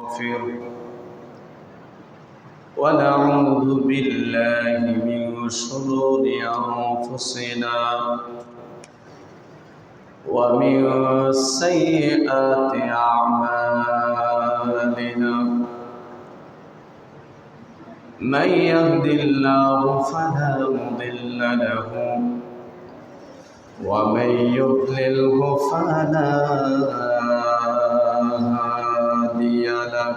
ونستغفره ونعوذ بالله من شرور أنفسنا ومن سيئات أعمالنا من يهد الله فلا مضل له ومن يضلله فلا هادي له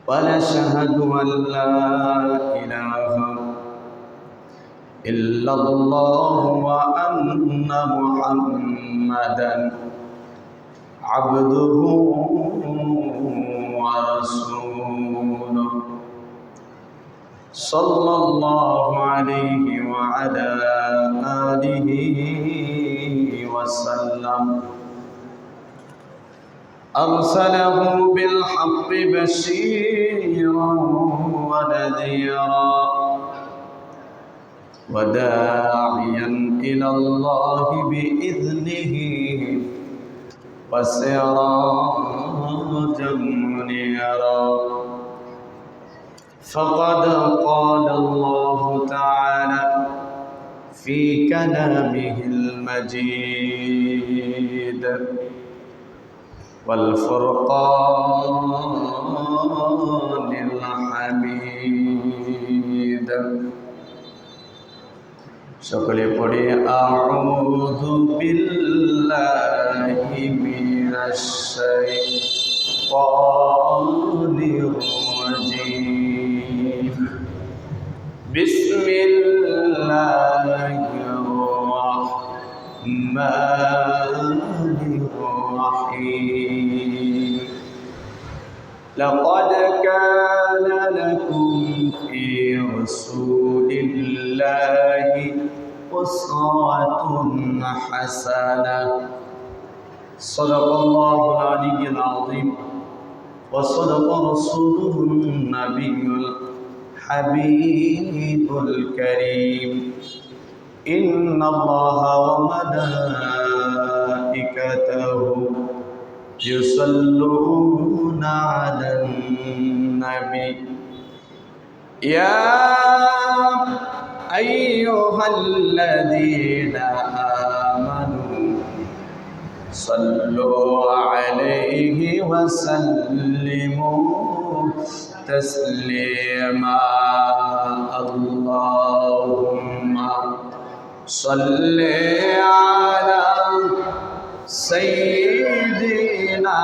ونشهد أن لا إله إلا الله وأن محمدا عبده ورسوله صلى الله عليه وعلى آله وسلم أرسله بالحق بشيرا ونذيرا وداعيا إلى الله بإذنه وسراجا منيرا فقد قال الله تعالى في كلامه المجيد والفرقان الحميد সকলে পড়ে আউযু বিল্লাহি মিনাশ শাইতানির রাজীম বিসমিল্লাহির রাহমানির রাহিম লাকাদ কানা লাকুম ফি রাসূলিল্লাহি أسوة حسنة صدق الله العلي العظيم وصدق رسوله النبي الحبيب الكريم إن الله وملائكته يصلون على النبي يا أيها الذين آمنوا صلوا عليه وسلموا تسليما اللهم صل على سيدنا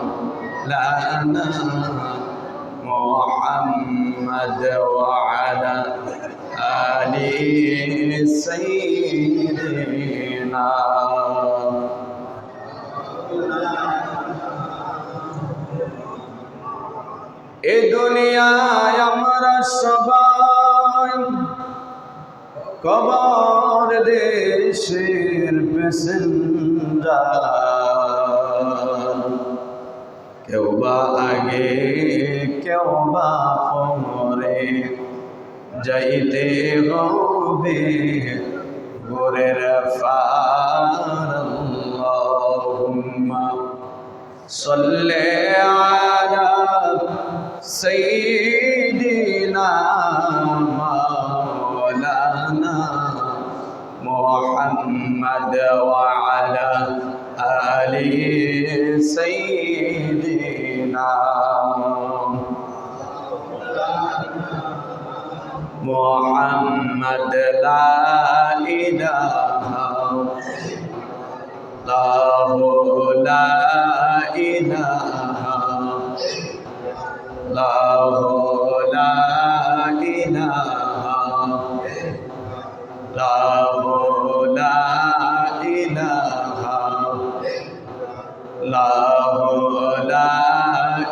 مولانا محمد وعلى آل سيدنا এ দুনিয়ায় আমরা সবাই কবর দেশের প্যাসেঞ্জার কেউ বা আগে কেউ বা পরে যাইতে হবে গোরের পার আল্লাহুম্মা সাল্লি আলা সাইয়্যিদিনা মাওলানা মুহাম্মদ ওয়া আলা আলি সাইয়্যিদিনা محمد لا إله الله لا إله الله لا إله الله لا إله الله لا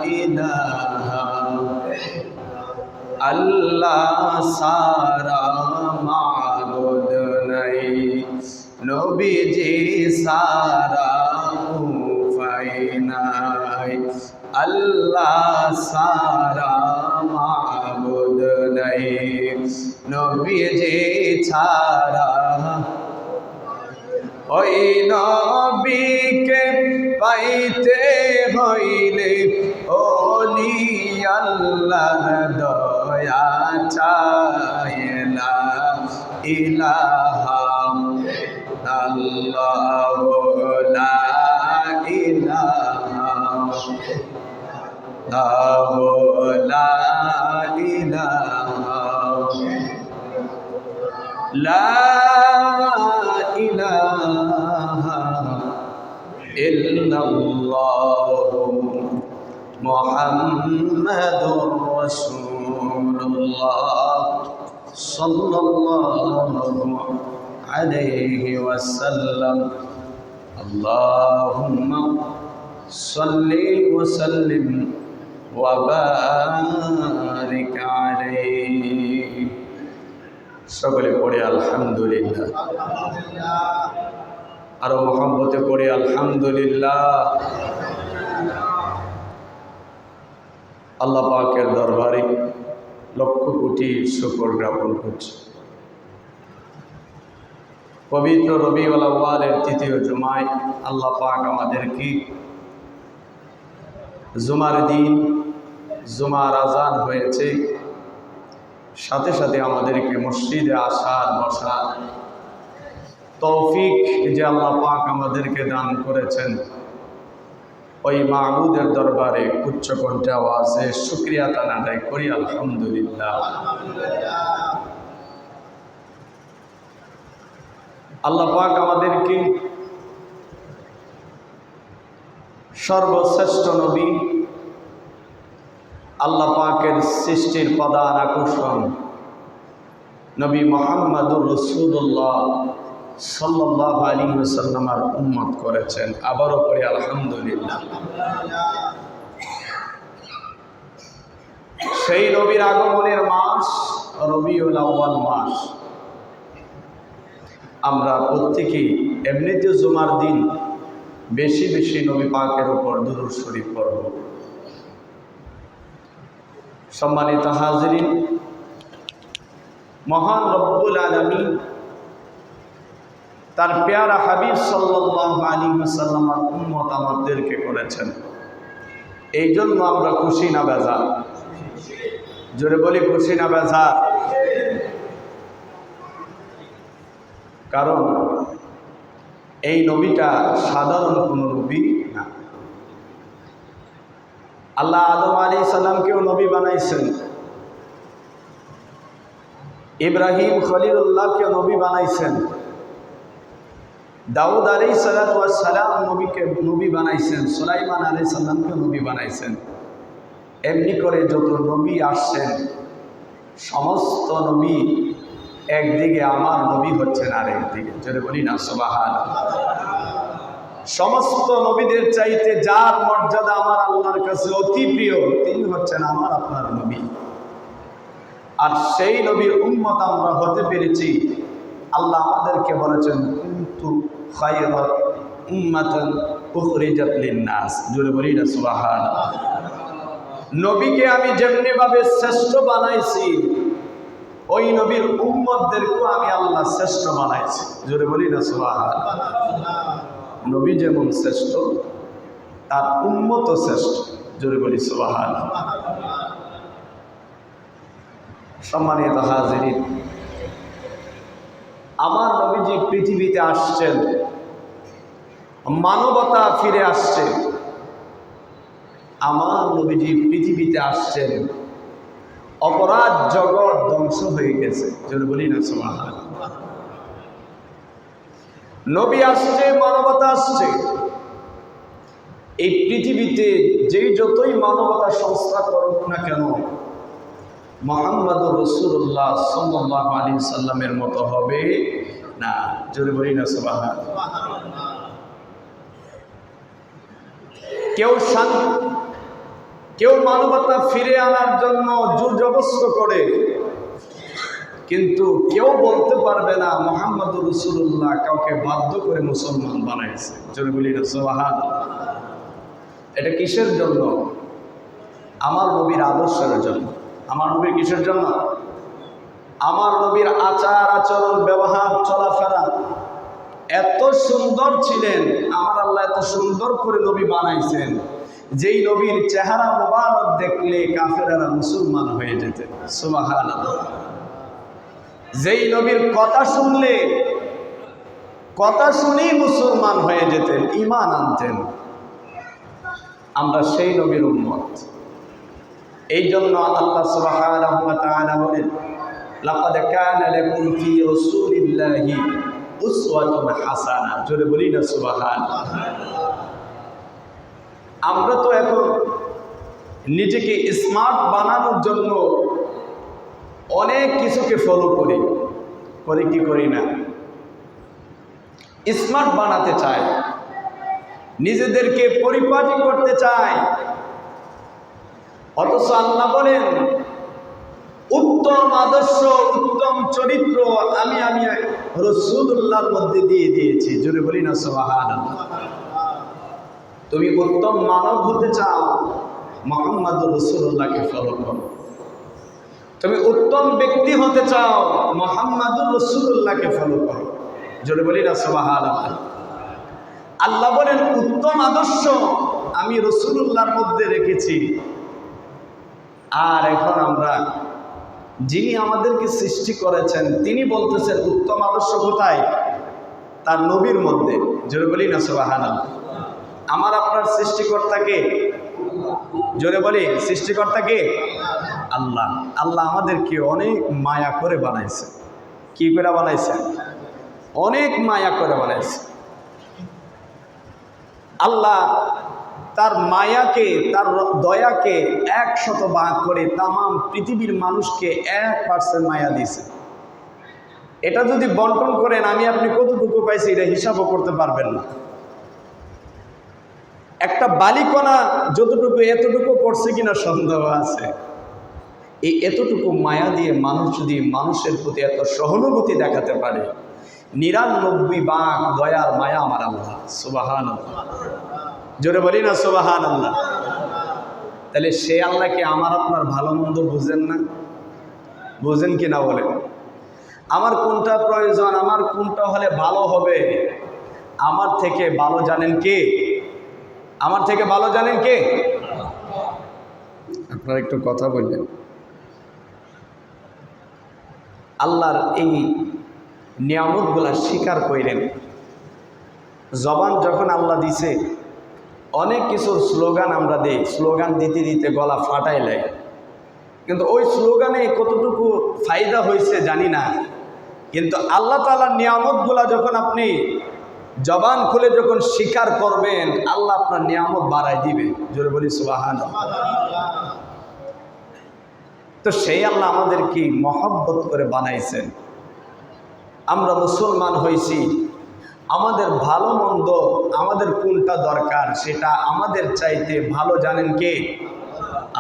إله আল্লাহ সারা মাবুদ নাই নবীজি সারা উপায় নাই আল্লাহ সারা মাবুদ নাই নবীজি ছাড়া ওই নবীকে পাইতে হইলে ওলি আল্লাহর দয়া চাই। লা ইলাহা ইল্লাল্লাহু লা ইলাহা লা ইলাহা লা ইলাহা ইল্লাল্লাহু মুহাম্মাদুর রাসূলুল্লাহ সাল্লাল্লাহু আলাইহি ওয়াসাল্লাম। আল্লাহুম্মা সাল্লি ওয়া সাল্লিম ওয়া বারিক আলাইহি। সকলে পড়ে আলহামদুলিল্লাহ। আরো মহব্বতে পড়ে আলহামদুলিল্লাহ। আল্লাহ পাকের দরবারে লক্ষ কোটি শুকর জ্ঞাপন করছি। পবিত্র রবিউল আউয়ালের তৃতীয় জুমায় আল্লাহ পাক আমাদেরকে জুমার দিন, জুমার আজান হয়েছে, সাথে সাথে আমাদেরকে মসজিদে আসার বসার তৌফিক যে আল্লাহ পাক আমাদেরকে দান করেছেন, ওই মাহবুদের দরবারে উচ্চ কণ্ঠে আওয়াজে শুকরিয়া তান আদায় করি আলহামদুলিল্লাহ। আল্লাহ পাক আমাদেরকে সর্বশ্রেষ্ঠ নবী, আল্লাহ পাকের সৃষ্টির প্রধান আকর্ষণ নবী মুহাম্মদুর রাসূলুল্লাহ সাল্লাল্লাহু আলাইহি ওয়াসাল্লামের উম্মত করেছেন। আবারও পড়ি আলহামদুলিল্লাহ। সেই নবীর আগমনের মাস রবিউল আউয়াল মাস। আমরা প্রত্যেকেই এমনিতে জুমার দিন বেশি বেশি নবী পাকের উপর দুরূদ শরীফ পড়ব। সম্মানিত হাজিরিন, মহান রব্বুল আলামিন তার পেয়ারা হাবিব সাল্লাল্লাহু আলাইহি ওয়াসাল্লামের উম্মত আমাদেরকে করেছেন। এই জন্য আমরা খুশি না বেজার? জোরে বলি খুশি না বেজার? কারণ এই নবীটা সাধারণ কোনো নবী না। আল্লাহ আদম আলাইহিস সালামকেও নবী বানাইছেন, ইব্রাহিম খলিলুল্লাহকেও নবী বানাইছেন, দাউদ আলাইহিস সালাম নবীকে নবী বানাইছেন, সুলাইমান আলাইহিস সালামকেও নবী বানাইছেন। এমনি করে যত নবী আসছেন, সমস্ত নবী একদিকে, আমার নবী হচ্ছেন আরেকদিকে। যদি বলি না সুবহানাল্লাহ। সমস্ত নবীদের চাইতে যার মর্যাদা আমার আল্লাহর কাছে অতি প্রিয়, তিনি হচ্ছেন আমার আপনার নবী। আর সেই নবীর উম্মত আমরা হতে পেরেছি। আল্লাহ আমাদেরকে বলেছেন কুনতু খায়রা উম্মাতান উখরিজাত লিন-নাস। জোরে বলি না সুবহানাল্লাহ। নবীকে আমি যেমনি ভাবে শ্রেষ্ঠ বানাইছি, ওই নবীর উম্মতদেরকেও আমি আল্লাহ শ্রেষ্ঠ বানাইছি। জোরে বলি না সুবহানাল্লাহ। নবী যেমন শ্রেষ্ঠ, তার উম্মত শ্রেষ্ঠ। জোরে বলি সুবহানাল্লাহ। সম্মানিত হাজিরিন, আমার নবীজি পৃথিবীতে আসছেন, মানবতা ফিরে আসছে। আমার নবীজি পৃথিবীতে আসছেন, অপরাধ জগৎ ধ্বংস হয়ে গেছে। জোরে বলি না সুবহানাল্লাহ। নবী আসছে, মানবতা আসছে। এই পৃথিবীতে যেই যতই মানবতা সংস্থা করুক না কেন, মুহাম্মদুর রাসূলুল্লাহ সাল্লাল্লাহু আলাইহি সাল্লামের মতো হবে না। জোরে বলি না সুবহানাল্লাহ। কেউ মানবতা ফিরে আনার জন্য জোর জবরদস্ত করে, কিন্তু কেউ বলতে পারবে না মুহাম্মদুর রাসূলুল্লাহ কাউকে বাধ্য করে মুসলমান বানাইছে। জোরে বলি না সুবহানাল্লাহ। এটা কিসের জন্য? আমার নবীর আদর্শের জন্য। আমার নবীর কিসের জন্য? আমার নবীর আচার আচরণ, ব্যবহার, চলাফেরা এত সুন্দর ছিলেন, আমার আল্লাহ এত সুন্দর করে নবী বানাইছেন, যেই নবীর চেহারা মোবারক দেখলে কাফেরেরা মুসলমান হয়ে যেতেন। সুবহানাল্লাহ। যেই নবীর কথা শুনলে, কথা শুনেই মুসলমান হয়ে যেতেন, ঈমান আনতেন। আমরা সেই নবীর উম্মত। এই জন্য আল্লাহ সুবহানাহু ওয়া তাআলা বলেন, লাকাদ কানা লাকুম ফি রাসূলিল্লাহি উসওয়াতুন হাসানা। জোরে বলি না সুবহানাল্লাহ। আমরা তো এখন নিজেকে স্মার্ট বানানোর জন্য অনেক কিছুকে ফলো করি কি করি না? স্মার্ট বানাতে চাই, নিজেদেরকে পরিপাটি করতে চাই। অথচ আল্লাহ বলেন উত্তম আদর্শ, উত্তম চরিত্র আমি রাসূলুল্লাহর মধ্যে দিয়ে দিয়েছি। জোরে বলি না সুবহানাল্লাহ। তুমি উত্তম মানব হতে চাও, মুহাম্মদুর রাসূলুল্লাহকে ফলো করো। তুমি উত্তম ব্যক্তি হতে চাও, মুহাম্মদুর রাসূলুল্লাহকে ফলো করো। জোরে বলি না সুবহানাল্লাহ। আল্লাহ বলেন উত্তম আদর্শ আমি রাসূলুল্লাহর মধ্যে রেখেছি। আর এখন আমরা, যিনি আমাদেরকে সৃষ্টি করেছেন তিনি বলতেছেন উত্তম আদর্শ কোথায়? তার নবীর মধ্যে। জোরে বলি না সুবহানাল্লাহ। আমার আপনার সৃষ্টিকর্তাকে, জোরে বলি সৃষ্টিকর্তাকে আল্লাহ। আল্লাহ আমাদেরকে অনেক মায়া করে বানাইছে। কি করে বানাইছে? অনেক মায়া করে বানাইছে। আল্লাহ তার মায়াকে, তার দয়াকে 100 ভাগ করে তাম পৃথিবীর মানুষকে 1% মায়া দিয়েছে। এটা যদি বন্টন করেন আমি আপনি কতটুকু পাইছি এটা হিসাবও করতে পারবেন না। একটা বালিকণা যতটুকু এতটুকু পড়ছে কিনা সন্দেহ আছে। এই এতটুকু মায়া দিয়ে মানুষ যদি মানুষের প্রতি এত সহানুভূতি দেখাতে পারে, 99 ভাগ দয়ার মায়া আমার আল্লাহ। সুবহানাল্লাহ। জোরে বলি না সুবহানাল্লাহ। তাহলে সে আল্লাহকে আমার আপনার ভালো মন্দ বুঝেন না? বুঝেন কি না বলেন? আমার কোনটা প্রয়োজন, আমার কোনটা হলে ভালো হবে, আমার থেকে ভালো জানেন কে? আমার থেকে ভালো জানেন কে? আপনারা একটু কথা বললেন। আল্লাহর এই নিয়ামতগুলা স্বীকার করেন। জবান যখন আল্লাহ দিছে, অনেক কিছুর স্লোগান আমরা দিই, স্লোগান দিতে দিতে গলা ফাটাইলে, কিন্তু ওই স্লোগানে কতটুকু ফায়দা হয়েছে জানি না। কিন্তু আল্লাহ তাআলার নিয়ামতগুলা যখন আপনি জবান খুলে যখন স্বীকার করবেন, আল্লাহ আপনার নিয়ামত বাড়াই দিবে। জোরে বলি সুবহানাল্লাহ। তো সেই আল্লাহ আমাদেরকে মহব্বত করে বানাইছেন। আমরা মুসলমান হয়েছি, আমাদের ভালো মন্দ, আমাদের কোনটা দরকার সেটা আমাদের চাইতে ভালো জানেন কে?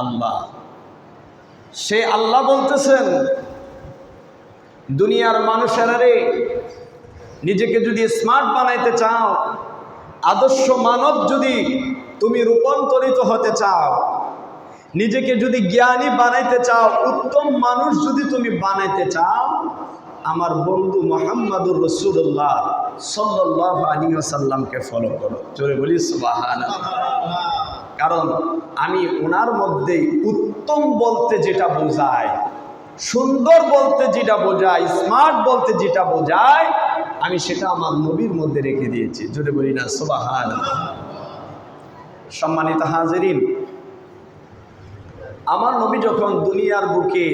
আল্লাহ। সে আল্লাহ বলতেছেন দুনিয়ার মানুষেরা রে, নিজেকে যদি স্মার্ট বানাইতে চাও, আদর্শ মানব যদি তুমি রূপান্তরিত হতে চাও, নিজেকে যদি জ্ঞানী বানাইতে চাও, উত্তম মানুষ যদি তুমি বানাইতে চাও, আমার বন্ধু মুহাম্মদুর রাসূলুল্লাহ সাল্লাল্লাহু আলাইহি ওয়াসাল্লামকে ফলো করো। জোরে বলি সুবহানাল্লাহ। কারণ আমি ওনার মধ্যে উত্তম বলতে যেটা বোঝায়, সুন্দর বলতে যেটা বোঝায়, স্মার্ট বলতে যেটা বোঝায়, আমি সেটা আমার নবীর মধ্যে রেখে দিয়েছি। জোরে বলি না সুবহানাল্লাহ। সম্মানিত হাজিরিন, আমার নবী যখন দুনিয়ার বুকে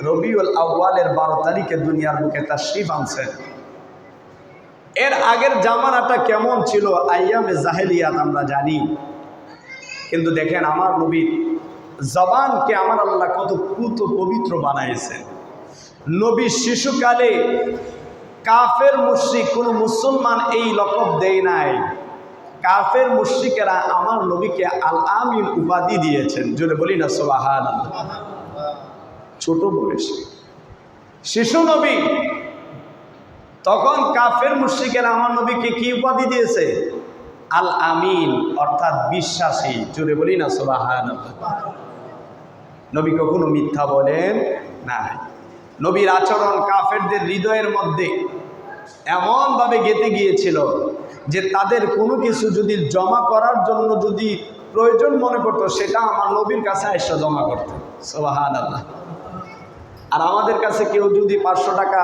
রবিউল আউয়ালের 12 তারিখে দুনিয়ার বুকে তাশরীফ আনছেন, এর আগের জামানাটা কেমন ছিল আইয়ামে জাহেলিয়াত আমরা জানি। কিন্তু দেখেন আমার নবীর জবানকে আমার আল্লাহ কত পুত পবিত্র বানাইছেন। নবী শিশুকালে কাফের মুশরিক, কোনো মুসলমান এই লকব দেয় নাই। কাফের মুশরিকেরা আমার নবীকে আল আমিন উপাধি দিয়েছেন। জোরে বলি না সুবহানাল্লাহ। ছোট বয়সে শিশু নবী, তখন কাফের মুশরিকেরা আমার নবীকে কি উপাধি দিয়েছে? আল আমিন, অর্থাৎ বিশ্বাসী। জোরে বলি না সুবহানাল্লাহ। নবী কখনো মিথ্যা বলেন না। নবীর আচরণ কাফেরদের হৃদয়ের মধ্যে এমনভাবে গেঁথে গিয়েছিল যে তাদের কোনো কিছু যদি জমা করার জন্য যদি প্রয়োজন মনে করতো, সেটা আমার নবীর কাছে এসে জমা করতো। সুবহানাল্লাহ। আর আমাদের কাছে কেউ যদি 500 টাকা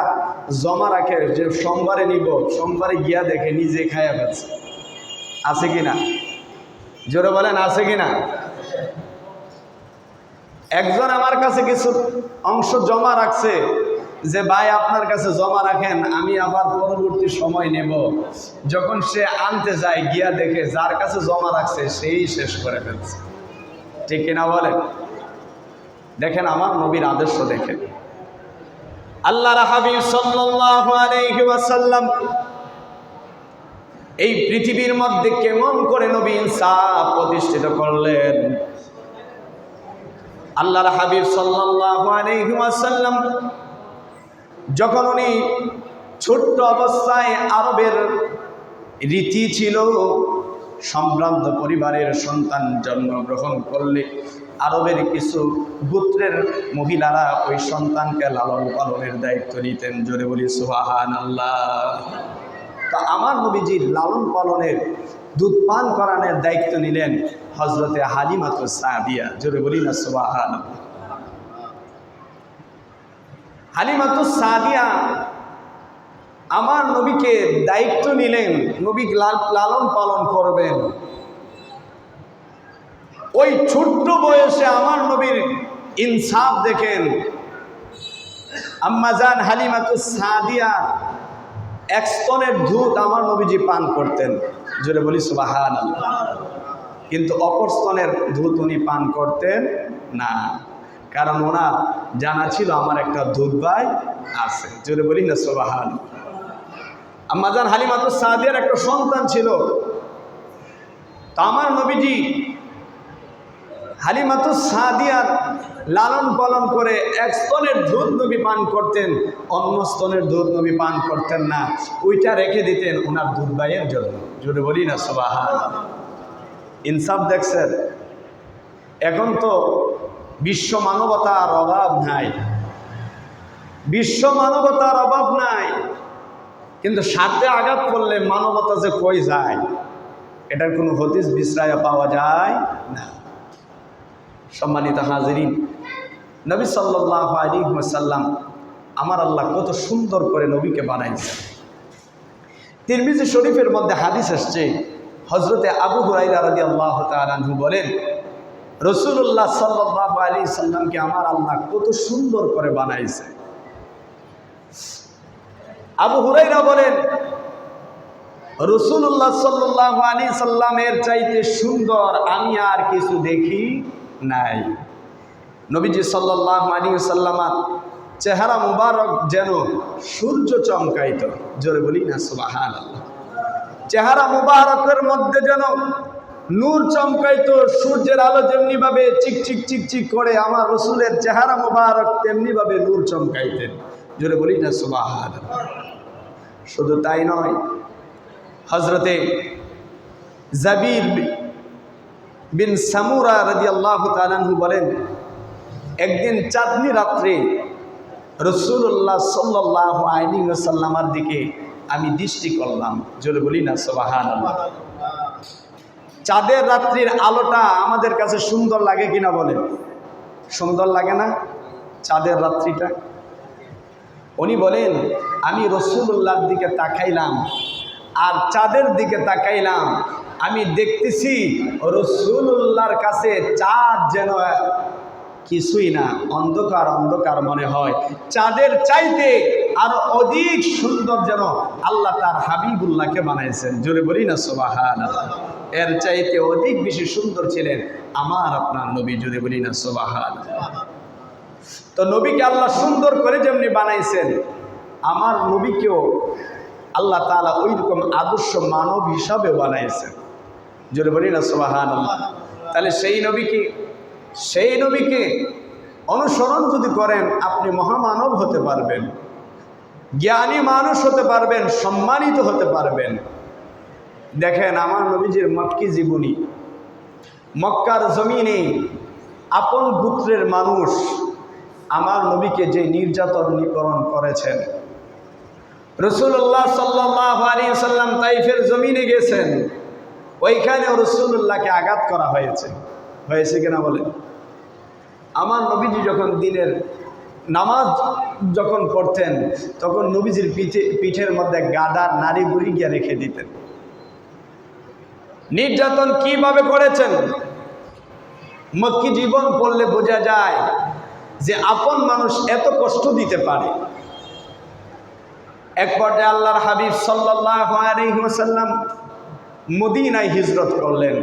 জমা রাখে যে সোমবারে নিব, সোমবারে গিয়া দেখে নিজে খাইয়া ফেলছে। আছে কিনা? জোরে বলেন, আছে কিনা? একজন আমার কাছে কিছু অংশ জমা রাখছে যে ভাই আপনার কাছে জমা রাখেন, আমি আবার পরবর্তী সময় নেব। যখন সে আনতে যায়, গিয়া দেখে যার কাছে জমা রাখছে সেই শেষ করে ফেলছে। ঠিক কিনা বলেন? দেখেন আমার নবীর আদর্শ দেখেন। আল্লাহর হাবিব সাল্লাল্লাহু আলাইহি ওয়াসাল্লাম এই পৃথিবীর মধ্যে কেমন করে নবী ইনসাফ প্রতিষ্ঠিত করলেন। আল্লাহর হাবিব সাল্লাল্লাহু আলাইহি ওয়াসাল্লাম যখন উনি ছোট্ট অবস্থায়, আরবের রীতি ছিল সম্ভ্রান্ত পরিবারের সন্তান জন্মগ্রহণ করলে আরবের কিছু গোত্রের মহিলারা ওই সন্তানকে লালন পালনের দায়িত্ব নিতেন। জোরে বলি সুবহানাল্লাহ। তা আমার নবীজির লালন পালনের, দুধ পান করানোর দায়িত্ব নিলেন হযরতে হালিমাতুস সাদিয়া। জোরে বলি না সুবহানাল্লাহ। হালিমাতুস সাদিয়া আমার নবীকে দায়িত্ব নিলেন, নবী লালন পালন করবেন। ওই ছোট্ট বয়সে আমার নবীর ইনসাফ দেখেন। আম্মাজান হালিমাতুস সাদিয়া 1 স্তনের দুধ আমার নবীজি পান করতেন। জোরে বলি সুবহানাল্লাহ। কিন্তু অপর স্তনের দুধ উনি পান করতেন না, কারণ ওনার জানা ছিল আমার একটা দুধ ভাই আছে। জোরে বলি না সুবহানাল্লাহ। আম্মাজান হালিমাতুস সাদিয়ার একটা সন্তান ছিল। তা আমার নবীজি হালিমাতুস সাদিয়ার লালন পালন করে 1 স্তনের দুধ নবী পান করতেন, অন্য স্তনের দুধ নবী পান করতেন না। ওইটা রেখে দিতেন ওনার দুধ ভাইয়ের জন্য। জোরে বলি না সুবহানাল্লাহ। ইনসাফ দেখছেন? এখন তো বিশ্ব মানবতার অভাব নাই, বিশ্ব মানবতার অভাব নাই, কিন্তু স্বার্থে আঘাত করলে মানবতা যে কই যায় এটার কোনো হদিস বিশ্রায় পাওয়া যায় না। সম্মানিত হাজিরিন, নবী সাল্লাল্লাহু আলাইহি ওয়াসাল্লাম আমার আল্লাহ কত সুন্দর করে নবীকে বানাইছে। তিরমিজি শরীফের মধ্যে হাদিস আসছে, হযরতে আবু হুরায়রা রাদিয়াল্লাহু তাআলা আনহু বলেন, রাসূলুল্লাহ সাল্লাল্লাহু আলাইহি সাল্লামকে আমার আল্লাহ কত সুন্দর করে বানাইছে। আবু হুরায়রা বলেন, রাসূলুল্লাহ সাল্লাল্লাহু আলাইহি সাল্লামের চাইতে সুন্দর আমি আর কিছু দেখি নাই। নবীজি সাল্লাল্লাহু আলাইহি সাল্লামের চেহারা মুবারক যেন সূর্য চমকাইত। জোরে বলি না সুবহানাল্লাহ। চেহারা মুবারকের মধ্যে যেন নূর চমকাইতো। সূর্যের আলো যেমনি ভাবে চিকচিক চিকচিক করে আমার রাসূলের চেহারা মুবারক তেমনি ভাবে নূর চমকাইতেন। জোরে বলি না সুবহানাল্লাহ। শুধু তাই নয়, হযরতে জাবির বিন সামুরা রাদিয়াল্লাহু তাআলা আনহু বলেন, একদিন চাঁদনি রাত্রে রাসূলুল্লাহ সাল্লাল্লাহু আলাইহি ওয়াসাল্লামের দিকে আমি দৃষ্টি করলাম। জোরে বলি না সুবহানাল্লাহ। চাঁদের রাত্রির আলোটা আমাদের কাছে সুন্দর লাগে কিনা বলেন? সুন্দর লাগে না চাঁদের রাত্রিটা? উনি বলেন, আমি রাসূলুল্লাহর দিকে তাকাইলাম আর চাঁদের দিকে তাকাইলাম, আমি দেখতেছি রাসূলুল্লাহর কাছে চাঁদ যেন কিছুই না, অন্ধকার অন্ধকার মনে হয়। চাঁদের চাইতে আরো অধিক সুন্দর যেন আল্লাহ তার হাবিবুল্লাহকে বানাইছেন। জোরে বলি না সুবহানাল্লাহ। এর চাইতে অধিক বেশি সুন্দর ছিলেন আমার আপনার নবী। জোরে বলি না সুবহানাল্লাহ। তো নবীকে আল্লাহ সুন্দর করে যেমনি বানাইছেন, আমার নবীকেও আল্লাহ তাআলা ওইরকম আদর্শ মানব হিসাবে বানাইছেন। জোরে বলি না সুবহানাল্লাহ। তাহলে সেই নবীকে অনুসরণ যদি করেন আপনি মহামানব হতে পারবেন, জ্ঞানী মানুষ হতে পারবেন, সম্মানিত হতে পারবেন। দেখেন আমার নবীজির মক্কি জীবনী, মক্কার জমিনে আপন গোত্রের মানুষ আমার নবীকে যে নির্যাতন নিপীড়ন করেছেন, রাসূলুল্লাহ সাল্লাল্লাহু আলাইহি ওয়াসাল্লাম তাইফের জমিনে গেছেন, ওইখানেও রাসূলুল্লাহকে আঘাত করা হয়েছে। হয়েছে কিনা বলেন? আমার নবীজি যখন দিনের নামাজ যখন পড়তেন তখন নবীজির পিঠের মধ্যে গাদার নাড়ি বুড়ি গিয়ে রেখে দিতেন। নির্যাতন কিভাবে করেছেন মক্কি জীবন পড়লে বোঝা যায় যে আপন মানুষ এত কষ্ট দিতে পারে। এক পর্যায়ে আল্লাহর হাবিব সাল্লাল্লাহু আলাইহি ওয়াসাল্লাম মদিনায় হিজরত করলেন।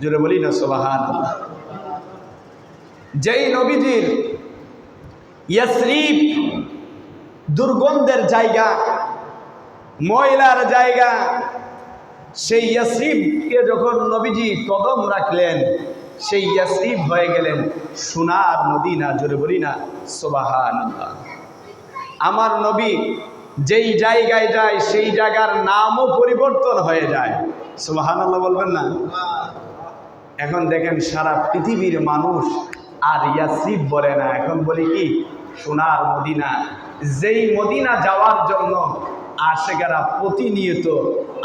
জোরে বলি না সুবহানাল্লাহ। যেই নবীজির ইয়াসরিব দুর্গন্ধের জায়গা, ময়লার জায়গা, সেই ইয়াসরিবকে যখন নবীজি কদম রাখলেন সেই ইয়াসরিব হয়ে গেলেন সোনার মদিনা। জোরে বলি না সুবহানাল্লাহ। আমার নবী যেই জায়গায় যায় সেই জায়গার নামও পরিবর্তন হয়ে যায়। সুবহানাল্লাহ বলবেন না? এখন দেখেন সারা পৃথিবীর মানুষ আর ইয়াসরিব বলে না, এখন বলি কি সোনার মদিনা। যেই মদিনা যাওয়ার জন্য আশিকেরা প্রতিনিয়ত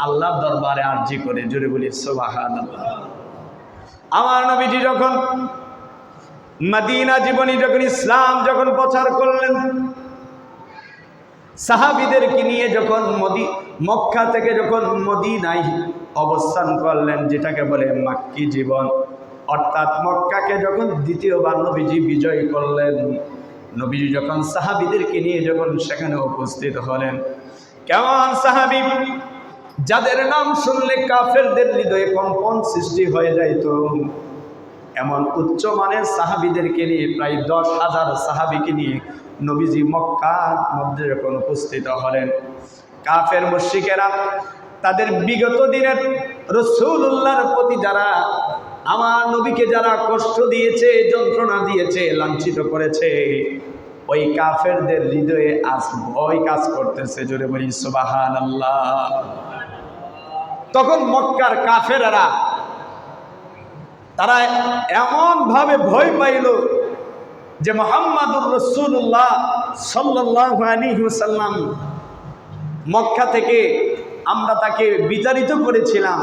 আল্লাহর দরবারে আরজি করে। জোরে বলি সুবহানাল্লাহ। আমার নবীজি যখন মদিনা জীবনী যখন ইসলাম যখন প্রচার করলেন, সাহাবীদেরকে নিয়ে যখন মক্কা থেকে যখন মদিনায় অবস্থান করলেন, যেটাকে বলে মাক্কি জীবন, অর্থাৎ মক্কাকে যখন দ্বিতীয়বার নবীজি বিজয় করলেন, নবীজি যখন সাহাবীদেরকে নিয়ে যখন সেখানে উপস্থিত হলেন, কেমন সাহাবী যাদের নাম শুনলে কাফেরদের হৃদয়ে কম্পন সৃষ্টি হয়ে যাইত, এমন উচ্চমানের সাহাবীদেরকে নিয়ে প্রায় 10,000 সাহাবীকে নিয়ে নবীজি মক্কার মধ্যে যখন উপস্থিত হলেন, কাফের মুশরিকেরা তাদের বিগত দিনের রাসূলুল্লাহর প্রতি যারা আমার নবীকে যারা কষ্ট দিয়েছে, যন্ত্রণা দিয়েছে, লাঞ্ছিত করেছে, ওই কাফেরদের হৃদয়ে আজ ভয় কাজ করতেছে। জোরে বলি সুবহানাল্লাহ। তখন মক্কার কাফেররা তারা এমন ভাবে ভয় পাইল যে মুহাম্মাদুর রাসূলুল্লাহ সাল্লাল্লাহু আলাইহি ওয়াসাল্লাম মক্কা থেকে আমরা তাকে বিতাড়িত করেছিলাম,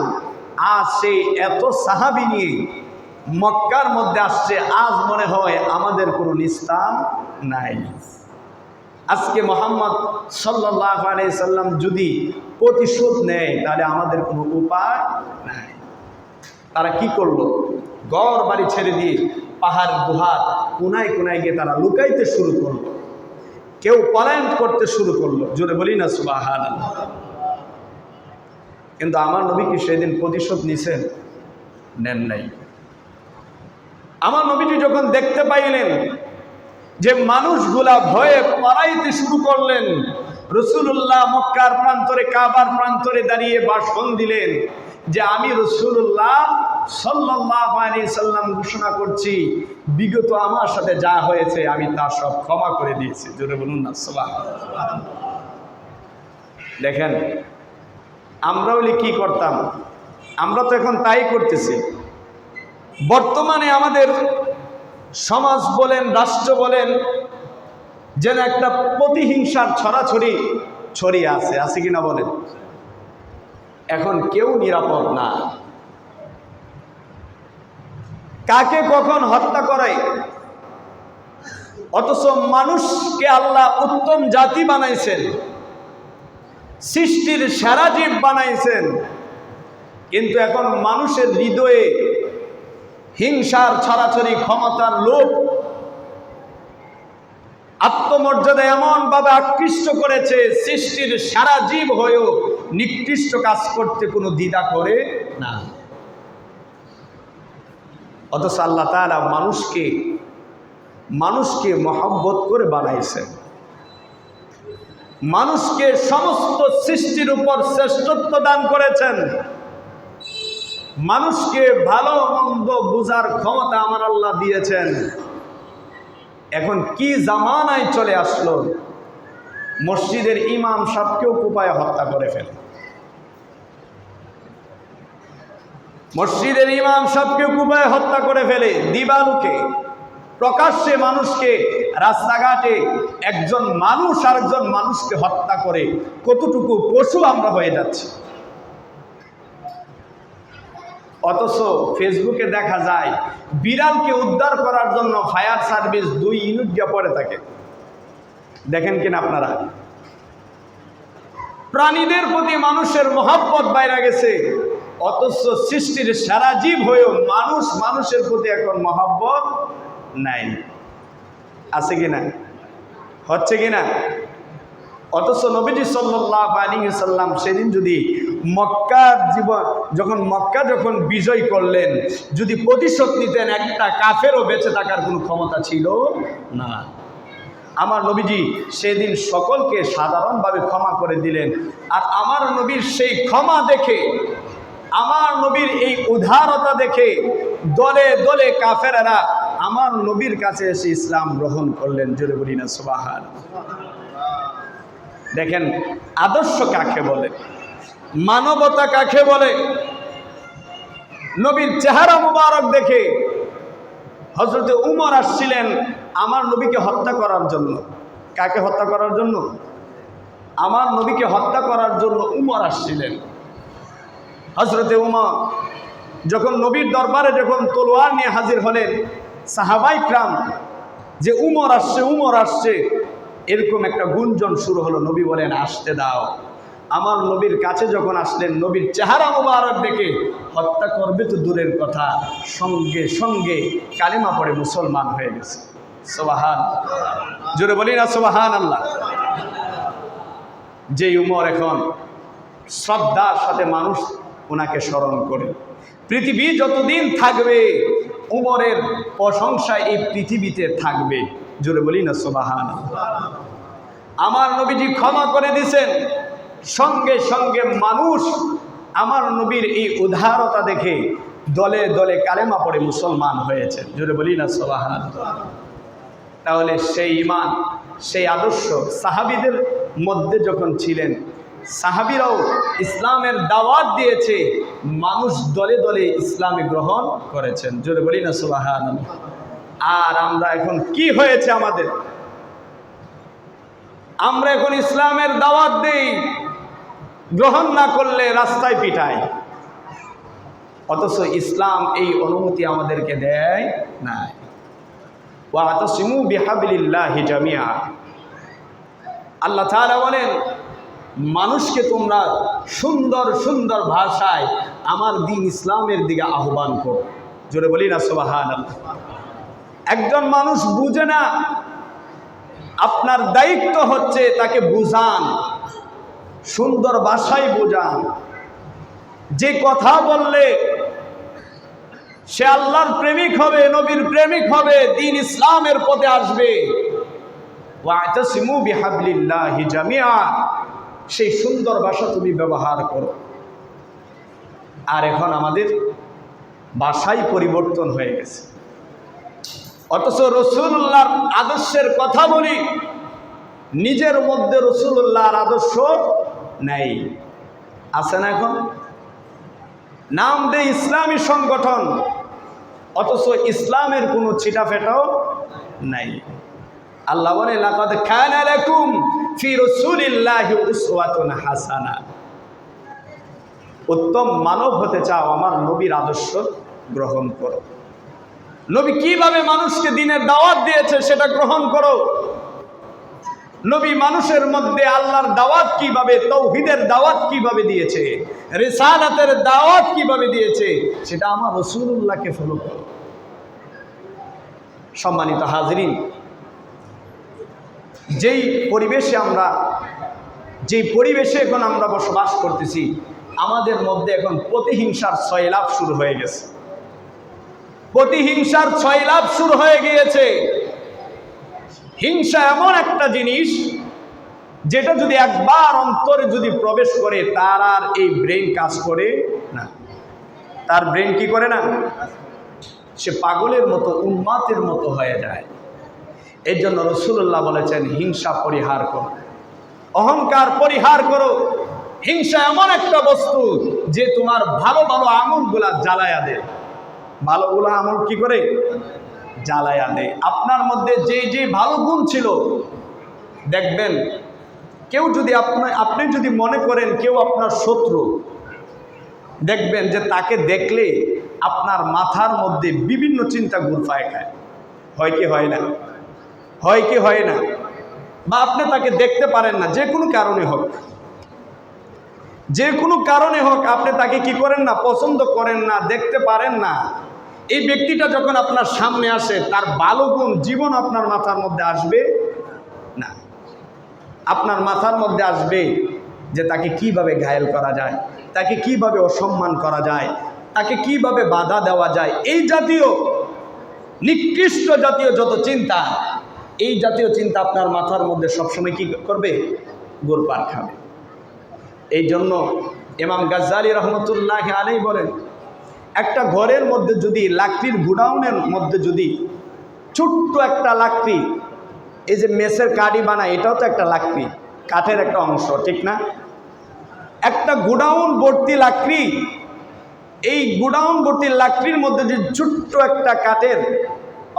আজ সেই এত সাহাবী নিয়ে মক্কার মধ্যে আসছে, আজ মনে হয় আমাদের কোনো নিস্তার নাই। আজকে মুহাম্মদ সাল্লাল্লাহু আলাইহি ওয়াসাল্লাম যদি প্রতিশোধ নেয় তাহলে আমাদের কোনো উপায় নাই। তারা কি করলো? ঘর বাড়ি ছেড়ে দিয়ে পাহাড় গুহার কোনায় কোনায় গিয়ে তারা লুকাইতে শুরু করলো, কেউ পলায়ন করতে শুরু করলো। জোরে বলি না সুবহানাল্লাহ। কিন্তু আমার নবী কি সেদিন প্রতিশোধ নিছেন? নেন নাই। আমার নবীজি যখন দেখতে পাইলেন যে মানুষগুলা ভয়ে পালাইতে শুরু করলেন, রাসূলুল্লাহ মক্কার প্রান্তরে কাবার প্রান্তরে দাঁড়িয়ে ভাষণ দিলেন যে আমি রাসূলুল্লাহ সাল্লাল্লাহু আলাইহি সাল্লাম ঘোষণা করছি বিগত আমার সাথে যা হয়েছে আমি তা সব ক্ষমা করে দিয়েছি। জোরে বলুন না সুবহানাল্লাহ। দেখেন আমরা হলে কি করতাম? আমরা তো এখন তাই করতেছি। বর্তমানে আমাদের সমাজ বলেন, রাষ্ট্র বলেন, যেন একটা প্রতিহিংসার ছড়াছড়ি ছড়িয়ে আছে কিনা বলেন? এখন কেউ নিরাপদ না। কাকে কখন হত্যা করে, অথচ মানুষকে আল্লাহ উত্তম জাতি বানাইছেন, সৃষ্টির সেরা জীব বানাইছেন, কিন্তু এখন মানুষের হৃদয়ে হিংসার ছড়াছড়ি, ক্ষমতার লোভ, আত্মমর্যাদা এমন ভাবে আকৃষ্ট করেছে, সৃষ্টির সারা জীব হয়েও নিকৃষ্ট কাজ করতে কোনো দ্বিধা করে না। অথচ আল্লাহ তাআলা মানুষকে মহব্বত করে বানাইছেন, মানুষকে সমস্ত সৃষ্টির উপর শ্রেষ্ঠত্ব দান করেছেন, মানুষকে ভালো মন্দ বুঝার ক্ষমতা আমার আল্লাহ দিয়েছেন। এখন কি জামানায় চলে আসলো, মসজিদের ইমাম সাহেবকেও কুপায় হত্যা করে ফেলে, মসজিদের ইমাম সাহেবকেও কুপায় হত্যা করে ফেলে, দিবালুকে প্রকাশ্যে মানুষকে রাস্তাঘাটে একজন মানুষ আরেকজন মানুষকে হত্যা করে কতটুকু পশু আমরা হয়ে যাচ্ছি। অথচ ফেসবুকে দেখা যায় বিড়ালকে উদ্ধার করার জন্য ফায়ার সার্ভিস 2 ইউনিট গিয়ে পড়ে থাকে। দেখেন কিনা আপনারা? প্রাণীদের প্রতি মানুষের মহব্বত বাইরে গেছে, অথচ সৃষ্টির সারা জীব হয়েও মানুষের প্রতি এখন মহব্বত নাই। আছে কিনা? হচ্ছে কিনা? অথচ নবীজি সাল্লাল্লাহু আলাইহি ওয়াসাল্লাম সেদিন যদি মক্কা যখন বিজয় করলেন, যদি প্রতিশোধ নিতেন, একটা কাফেরও বেঁচে থাকার কোনো ক্ষমতা ছিল না। আমার নবীজি সেদিন সকলকে সাধারণভাবে ক্ষমা করে দিলেন। আর আমার নবীর সেই ক্ষমা দেখে, আমার নবীর এই উদারতা দেখে দলে দলে কাফেরেরা আমার নবীর কাছে এসে ইসলাম গ্রহণ করলেন। জোরে বলি না সুবহানাল্লাহ। দেখেন আদর্শ কাকে বলে, মানবতা কাকে বলে। নবীর চেহারা মুবারক দেখে হযরত উমর আসছিলেন আমার নবীকে হত্যা করার জন্য। কাকে হত্যা করার জন্য? আমার নবীকে হত্যা করার জন্য উমর আসছিলেন। হযরতে উমর যখন নবীর দরবারে যখন তলোয়ার নিয়ে হাজির হলেন, সাহাবায়ে কিরাম যে উমর আসছে এরকম একটা গুঞ্জন শুরু হলো। নবী বলেন আসতে দাও। আমার নবীর কাছে যখন আসলেন, নবীর চেহারা মুবারক দেখে হত্যা করবে তো দূরের কথা, সঙ্গে সঙ্গে কালিমা পড়ে মুসলমান হয়ে গেছে। সুবহানাল্লাহ, জোরে বলি না সুবহানাল্লাহ। যে উমর এখন শ্রদ্ধার সাথে মানুষ ওনাকে স্মরণ করে, পৃথিবী যতদিন থাকবে উমরের প্রশংসা এই পৃথিবীতে থাকবে। জোরে বলি না সুবহানাল্লাহ। আমার নবীজি ক্ষমা করে দিয়েছেন, সঙ্গে সঙ্গে মানুষ আমার নবীর এই উদারতা দেখে দলে দলে কালেমা পড়ে মুসলমান হয়েছে। জোরে বলি না সুবহানাল্লাহ। তাহলে সেই ঈমান, সেই আদর্শ সাহাবীদের মধ্যে যখন ছিলেন, সাহাবীরাও ইসলামের দাওয়াত দিয়েছে, মানুষ দলে দলে ইসলামে গ্রহণ করেছেন। জোরে বলি না সুবহানাল্লাহ। আর আমরা এখন কি হয়েছে আমাদের? আমরা এখন ইসলামের দাওয়াত দেই, গ্রহণ না করলে রাস্তায় পিটাই। অথচ ইসলাম এই অনুমতি আমাদেরকে দেয় না। ওয়াতাসিমু বিহাবলিল্লাহি জামিআ। আল্লাহ তাআলা বলেন মানুষকে তোমরা সুন্দর সুন্দর ভাষায় আমার দ্বীন ইসলামের দিকে আহ্বান করো। জোরে বলি না সুবহানাল্লাহ। একজন মানুষ বুঝে না, আপনার দায়িত্ব হচ্ছে তাকে বুঝান, সুন্দর ভাষায় বোঝান। যে কথা বললে সে আল্লাহর প্রেমিক হবে, নবীর প্রেমিক হবে, দ্বীন ইসলামের পথে আসবে। ওয়াতাসিমু বিহাবলিল্লাহি জামিআ, সেই সুন্দর ভাষা তুমি ব্যবহার করো। আর এখন আমাদের ভাষাই পরিবর্তন হয়ে গেছে, অথচ রাসূলুল্লাহর আদর্শের কথা বলি, নিজের মধ্যে রাসূলুল্লাহর আদর্শ নেই। আছে না? এখন নাম দেয় ইসলামী সংগঠন, অথচ ইসলামের কোনো ছিটাফেটাও নাই। আল্লাহ বলে লাকাদ কানা লাকুম ফি রাসূলিল্লাহি উসওয়াতুন হাসানা। উত্তম মানব হতে চাও, আমার নবীর আদর্শ গ্রহণ করো। নবী কিভাবে মানুষকে দ্বীনের দাওয়াত দিয়েছে সেটা গ্রহণ করো। নবী মানুষের মধ্যে আল্লাহর দাওয়াত কিভাবে, তাওহীদের দাওয়াত কিভাবে দিয়েছে, রিসালাতের দাওয়াত কিভাবে দিয়েছে, সেটা আমার রাসূলুল্লাহকে ফলো করো। সম্মানিত হাজরিন, যেই পরিবেশে এখন আমরা বসবাস করতেছি, আমাদের মধ্যে এখন প্রতিহিংসার সয়লাভ শুরু হয়ে গেছে। প্রতিহিংসার সয়লাভ শুরু হয়ে গিয়েছে। হিংসা এমন একটা জিনিস যেটা যদি একবার অন্তরে যদি প্রবেশ করে, তার আর এই ব্রেন কাজ করে না। তার ব্রেন কি করে না? সে পাগলের মতো, উন্মাতের মতো হয়ে যায়। এই জন্য রাসূলুল্লাহ বলেছেন হিংসা পরিহার করো, অহংকার পরিহার করো। হিংসা এমন একটা বস্তু যে তোমার ভালো ভালো আমলগুলা জ্বালায়া দেয়। ভালোগুলো আমল কি করে? জ্বালায়া দেয়। আপনার মধ্যে যে যে ভালো গুণ ছিল, দেখবেন কেউ যদি আপনি যদি মনে করেন কেউ আপনার শত্রু, দেখবেন যে তাকে দেখলে আপনার মাথার মধ্যে বিভিন্ন চিন্তা ঘুরপায় খায়। হয় কি হয় না? হয় কি হয় না? বা আপনি তাকে দেখতে পারেন না, যে কোনো কারণে হোক, যে কোনো কারণে হোক আপনি তাকে কি করেন না, পছন্দ করেন না, দেখতে পারেন না। এই ব্যক্তিটা যখন আপনার সামনে আসে, তার ভালো গুণ জীবন আপনার মাথার মধ্যে আসবে না। আপনার মাথার মধ্যে আসবে যে তাকে কিভাবে ঘায়েল করা যায়, তাকে কিভাবে অসম্মান করা যায়, তাকে কিভাবে বাধা দেওয়া যায়। এই জাতীয় নিকৃষ্ট জাতীয় যত চিন্তা, এই জাতীয় চিন্তা আপনার মাথার মধ্যে সবসময় কি করবে? ঘুরপাক খাবে। এই জন্য ইমাম গাজ্জালী রহমতুল্লাহ আলাইহি বলেন, একটা ঘরের মধ্যে যদি লাকড়ির গুডাউনের মধ্যে যদি ছোট্ট একটা লাকড়ি, এই যে মেসের কাঠি বানায়, এটাও তো একটা লাকড়ি, কাঠের একটা অংশ, ঠিক না? একটা গুডাউন ভর্তি লাকড়ি, এই গুডাউন ভর্তি লাকড়ির মধ্যে যদি ছোট্ট একটা কাঠের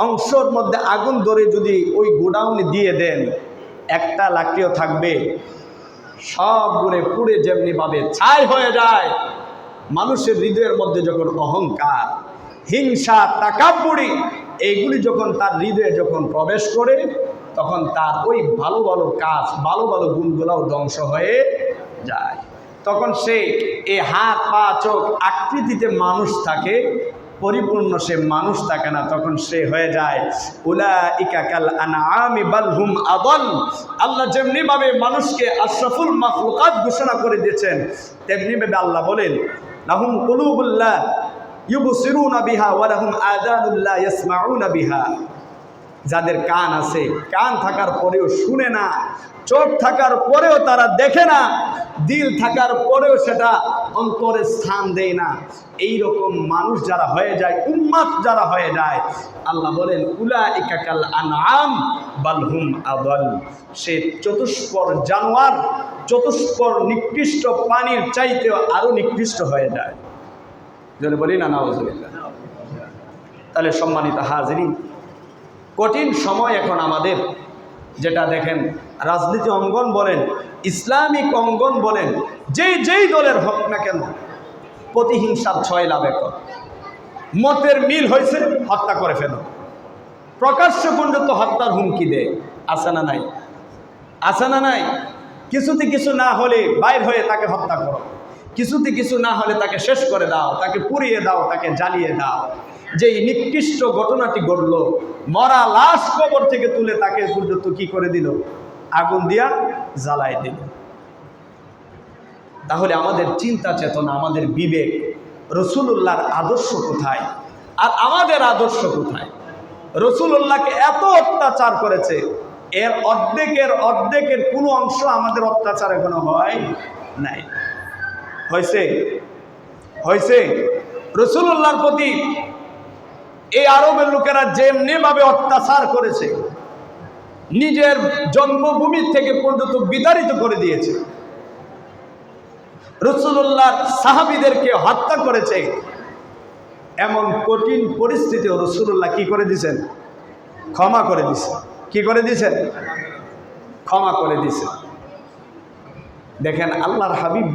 অংশের মধ্যে আগুন ধরে যদি ওই গোডাউনে দিয়ে দেন, একটা লাকড়িও থাকবে, সব গুড়ে পুড়ে যেমনিভাবে ছাই হয়ে যায়। মানুষের হৃদয়ের মধ্যে যখন অহংকার, হিংসা, তাকাব্বুরি এইগুলি যখন তার হৃদয়ে যখন প্রবেশ করে, তখন তার ওই ভালো ভালো কাজ, ভালো ভালো গুণগুলোও ধ্বংস হয়ে যায়। তখন সে এই হাত পা চোখ আকৃতিতে মানুষ থাকে, পরিপূর্ণ সে মানুষ থাকে না। তখন সে হয়ে যায় উলাইকা কাল আনআমি বাল হুম আদাল। আল্লাহ যেমনি ভাবে মানুষকে আশরাফুল মাখলুকাত ঘোষণা করে দিয়েছেন, তেমনি ভাবে আল্লাহ বলেন লাহুম কুলুবুল্লা ইউবসিরুনা বিহা ওয়া লাহুম আযানুল্লা ইয়াসমাউনা বিহা। যাদের কান আছে, কান থাকার পরেও শুনে না, চোখ থাকার পরেও তারা দেখে না, দিল থাকার পরেও সেটা অন্তরে স্থান দেয় না। এই রকম মানুষ যারা হয়ে যায়, উম্মাত যারা হয়ে যায়, আল্লাহ বলেন উলাইকা কাল আনআম বাল হুম আদাল। সে চতুষ্পর জানোয়ার, চতুষ্পর নিকৃষ্ট প্রাণীর চাইতেও আরো নিকৃষ্ট হয়ে যায়। যদি বলি না নাউজুবিল্লাহ। তাহলে সম্মানিত হাজিরিন, কঠিন সময় এখন আমাদের, যেটা দেখেন রাজনীতি অঙ্গন বলেন, ইসলামিক অঙ্গন বলেন, যেই দলের হোক না কেন, প্রতিহিংসার ছয় লাভ। এখন মতের মিল হয়েছে, হত্যা করে ফেলো, প্রকাশ্য পণ্ডিত হত্যার হুমকি দেয়। আছে না নাই? আছে না নাই? কিছুতে কিছু না হলে বাইর হয়ে তাকে হত্যা করো, কিছুতে কিছু না হলে তাকে শেষ করে দাও, তাকে পুড়িয়ে দাও, তাকে জ্বালিয়ে দাও। যে নিকৃষ্ট ঘটনাটি ঘটল, মরা লাশ কবর থেকে তুলে তাকে পর্যন্ত কি করে দিল? আগুন দিয়া জ্বালাই দিল। তাহলে আমাদের চিন্তা চেতনা, আমাদের বিবেক, রাসূলুল্লাহর আদর্শ কোথায় আর আমাদের আদর্শ কোথায়? রাসূলুল্লাহকে এত অত্যাচার করেছে, এর অর্ধেকের কোনো অংশ আমাদের অত্যাচার এখনো হয় নাই। হয়েছে রাসূলুল্লাহর প্রতি এই আরবের লোকেরা যেমনি ভাবে অত্যাচার করেছে, নিজের জন্মভূমি থেকে পর্যন্ত বিতাড়িত করে দিয়েছে, রাসূলুল্লাহর সাহাবীদেরকে হত্যা করেছে। এমন কঠিন পরিস্থিতিও রাসূলুল্লাহ কি করে দিয়েছেন? ক্ষমা করে দিয়েছেন। কি করে দিয়েছেন? ক্ষমা করে দিয়েছেন। দেখেন আল্লাহর হাবিব,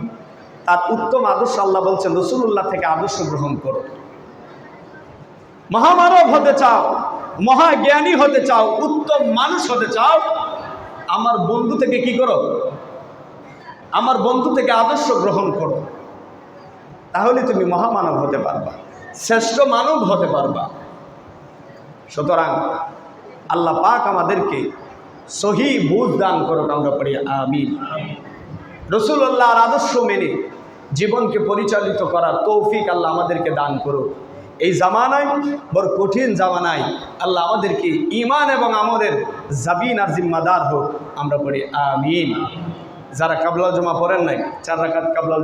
তার উত্তম আদর্শ আল্লাহ বলছেন রাসূলুল্লাহ থেকে আদর্শ গ্রহণ করো। মহামানব হতে চাও, মহাজ্ঞানী হতে চাও, উত্তম মানুষ হতে চাও, আমার বন্ধু থেকে কি করো? আমার বন্ধু থেকে আদর্শ গ্রহণ করো। তাহলে তুমি মহামানব হতে পারবা, শ্রেষ্ঠ মানব হতে পারবা। সুতরাং আল্লাহ পাক আমাদেরকে সহি বুঝ দান করুক, আমরা পড়ি আমিন। রাসূলুল্লাহর আদর্শ মেনে জীবনকে পরিচালিত করার তৌফিক আল্লাহ আমাদেরকে দান করুক। এই জামানায়, বড় কঠিন জামানায়, আল্লাহ আমাদেরকে ঈমান এবং আমলের জাবিন আর জিম্মাদার হোক, আমরা পড়ি আমিন। যারা কাবলা জমা পড়েন নাই, 4 রাকাত কাবলা